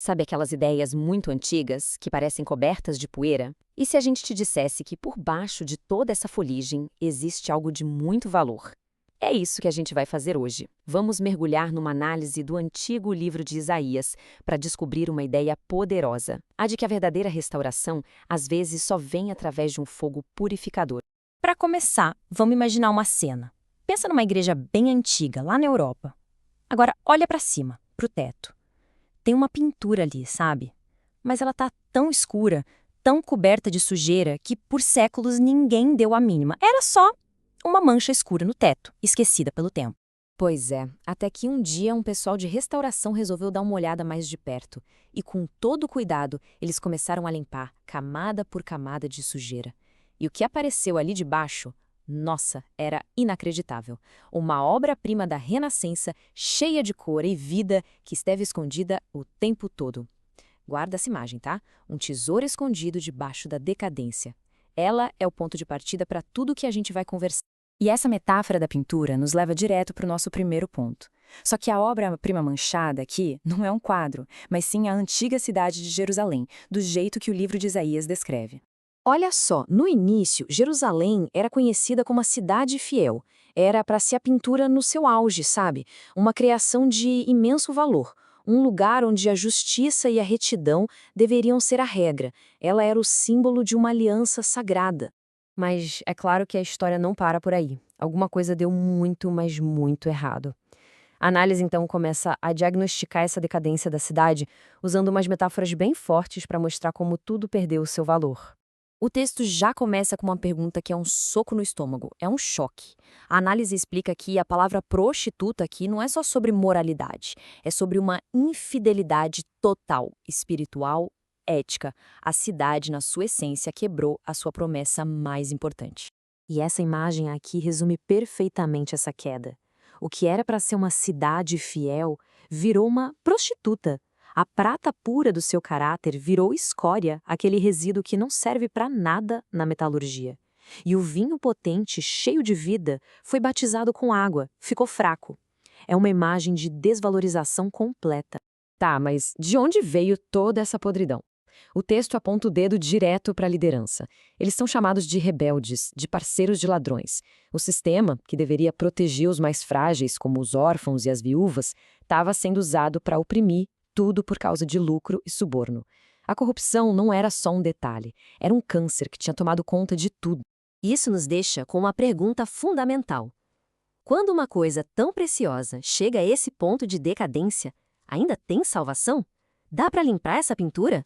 Sabe aquelas ideias muito antigas, que parecem cobertas de poeira? E se a gente te dissesse que por baixo de toda essa folhagem existe algo de muito valor? É isso que a gente vai fazer hoje. Vamos mergulhar numa análise do antigo livro de Isaías para descobrir uma ideia poderosa: a de que a verdadeira restauração às vezes só vem através de um fogo purificador. Para começar, vamos imaginar uma cena. Pensa numa igreja bem antiga, lá na Europa. Agora, olha para cima, para o teto. Tem uma pintura ali, sabe? Mas ela tá tão escura, tão coberta de sujeira, que por séculos ninguém deu a mínima. Era só uma mancha escura no teto, esquecida pelo tempo. Pois é, até que um dia um pessoal de restauração resolveu dar uma olhada mais de perto. E com todo cuidado, eles começaram a limpar, camada por camada de sujeira. E o que apareceu ali de baixo, nossa, era inacreditável. Uma obra-prima da Renascença, cheia de cor e vida, que esteve escondida o tempo todo. Guarda essa imagem, tá? Um tesouro escondido debaixo da decadência. Ela é o ponto de partida para tudo que a gente vai conversar. E essa metáfora da pintura nos leva direto para o nosso primeiro ponto. Só que a obra-prima manchada aqui não é um quadro, mas sim a antiga cidade de Jerusalém, do jeito que o livro de Isaías descreve. Olha só, no início, Jerusalém era conhecida como a cidade fiel. Era para ser a pintura no seu auge, sabe? Uma criação de imenso valor. Um lugar onde a justiça e a retidão deveriam ser a regra. Ela era o símbolo de uma aliança sagrada. Mas é claro que a história não para por aí. Alguma coisa deu muito, mas muito errado. A análise então começa a diagnosticar essa decadência da cidade, usando umas metáforas bem fortes para mostrar como tudo perdeu o seu valor. O texto já começa com uma pergunta que é um soco no estômago, é um choque. A análise explica que a palavra prostituta aqui não é só sobre moralidade, é sobre uma infidelidade total, espiritual, ética. A cidade, na sua essência, quebrou a sua promessa mais importante. E essa imagem aqui resume perfeitamente essa queda. O que era para ser uma cidade fiel virou uma prostituta. A prata pura do seu caráter virou escória, aquele resíduo que não serve para nada na metalurgia. E o vinho potente, cheio de vida, foi batizado com água, ficou fraco. É uma imagem de desvalorização completa. Tá, mas de onde veio toda essa podridão? O texto aponta o dedo direto para a liderança. Eles são chamados de rebeldes, de parceiros de ladrões. O sistema, que deveria proteger os mais frágeis, como os órfãos e as viúvas, estava sendo usado para oprimir, tudo por causa de lucro e suborno. A corrupção não era só um detalhe, era um câncer que tinha tomado conta de tudo. Isso nos deixa com uma pergunta fundamental. Quando uma coisa tão preciosa chega a esse ponto de decadência, ainda tem salvação? Dá para limpar essa pintura?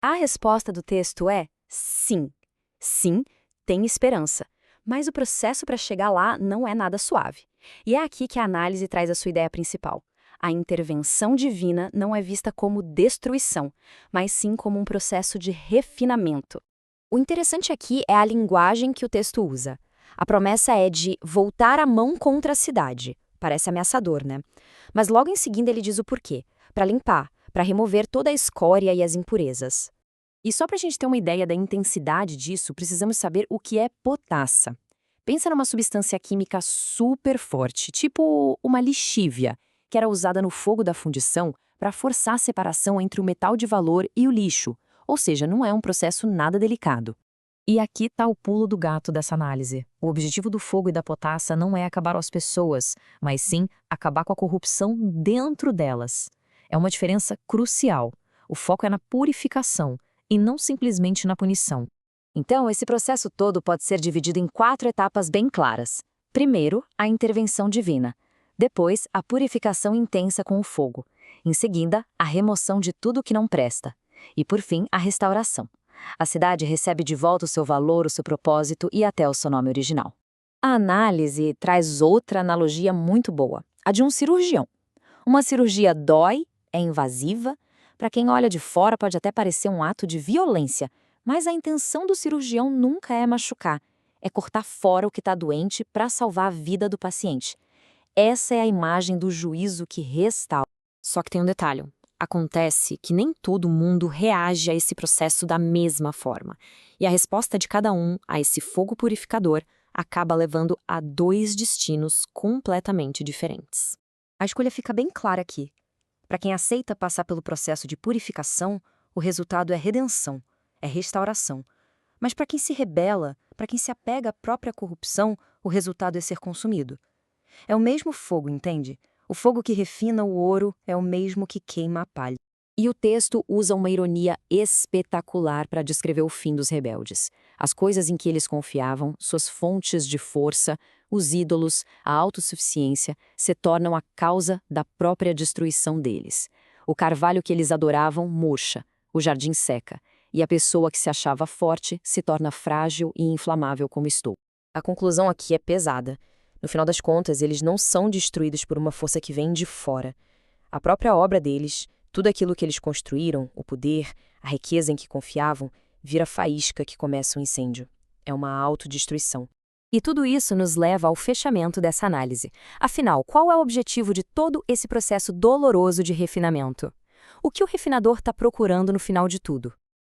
A resposta do texto é sim. Sim, tem esperança. Mas o processo para chegar lá não é nada suave. E é aqui que a análise traz a sua ideia principal. A intervenção divina não é vista como destruição, mas sim como um processo de refinamento. O interessante aqui é a linguagem que o texto usa. A promessa é de voltar a mão contra a cidade. Parece ameaçador, né? Mas logo em seguida ele diz o porquê. Para limpar, para remover toda a escória e as impurezas. E só para a gente ter uma ideia da intensidade disso, precisamos saber o que é potassa. Pensa numa substância química super forte, tipo uma lixívia, que era usada no fogo da fundição para forçar a separação entre o metal de valor e o lixo, ou seja, não é um processo nada delicado. E aqui está o pulo do gato dessa análise. O objetivo do fogo e da potassa não é acabar com as pessoas, mas sim acabar com a corrupção dentro delas. É uma diferença crucial. O foco é na purificação e não simplesmente na punição. Então, esse processo todo pode ser dividido em 4 etapas bem claras. Primeiro, a intervenção divina. Depois, a purificação intensa com o fogo. Em seguida, a remoção de tudo que não presta. E, por fim, a restauração. A cidade recebe de volta o seu valor, o seu propósito e até o seu nome original. A análise traz outra analogia muito boa, a de um cirurgião. Uma cirurgia dói, é invasiva. Para quem olha de fora pode até parecer um ato de violência, mas a intenção do cirurgião nunca é machucar, é cortar fora o que está doente para salvar a vida do paciente. Essa é a imagem do juízo que restaura. Só que tem um detalhe. Acontece que nem todo mundo reage a esse processo da mesma forma. E a resposta de cada um a esse fogo purificador acaba levando a 2 destinos completamente diferentes. A escolha fica bem clara aqui. Para quem aceita passar pelo processo de purificação, o resultado é redenção, é restauração. Mas para quem se rebela, para quem se apega à própria corrupção, o resultado é ser consumido. É o mesmo fogo, entende? O fogo que refina o ouro é o mesmo que queima a palha. E o texto usa uma ironia espetacular para descrever o fim dos rebeldes. As coisas em que eles confiavam, suas fontes de força, os ídolos, a autossuficiência, se tornam a causa da própria destruição deles. O carvalho que eles adoravam murcha, o jardim seca, e a pessoa que se achava forte se torna frágil e inflamável como estou. A conclusão aqui é pesada. No final das contas, eles não são destruídos por uma força que vem de fora. A própria obra deles, tudo aquilo que eles construíram, o poder, a riqueza em que confiavam, vira faísca que começa um incêndio. É uma autodestruição. E tudo isso nos leva ao fechamento dessa análise. Afinal, qual é o objetivo de todo esse processo doloroso de refinamento? O que o refinador está procurando no final de tudo?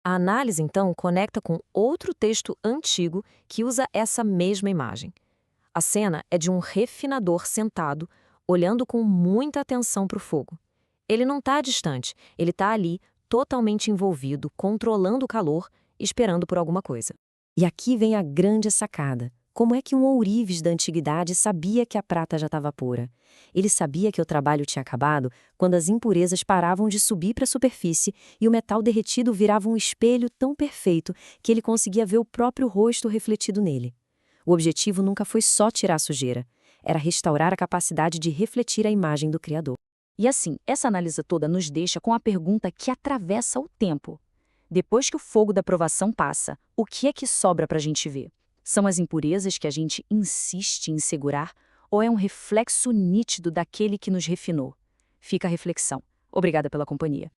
A análise, então, conecta com outro texto antigo que usa essa mesma imagem. A cena é de um refinador sentado, olhando com muita atenção para o fogo. Ele não está distante, ele está ali, totalmente envolvido, controlando o calor, esperando por alguma coisa. E aqui vem a grande sacada. Como é que um ourives da antiguidade sabia que a prata já estava pura? Ele sabia que o trabalho tinha acabado quando as impurezas paravam de subir para a superfície e o metal derretido virava um espelho tão perfeito que ele conseguia ver o próprio rosto refletido nele. O objetivo nunca foi só tirar a sujeira, era restaurar a capacidade de refletir a imagem do Criador. E assim, essa análise toda nos deixa com a pergunta que atravessa o tempo. Depois que o fogo da provação passa, o que é que sobra para a gente ver? São as impurezas que a gente insiste em segurar ou é um reflexo nítido daquele que nos refinou? Fica a reflexão. Obrigada pela companhia.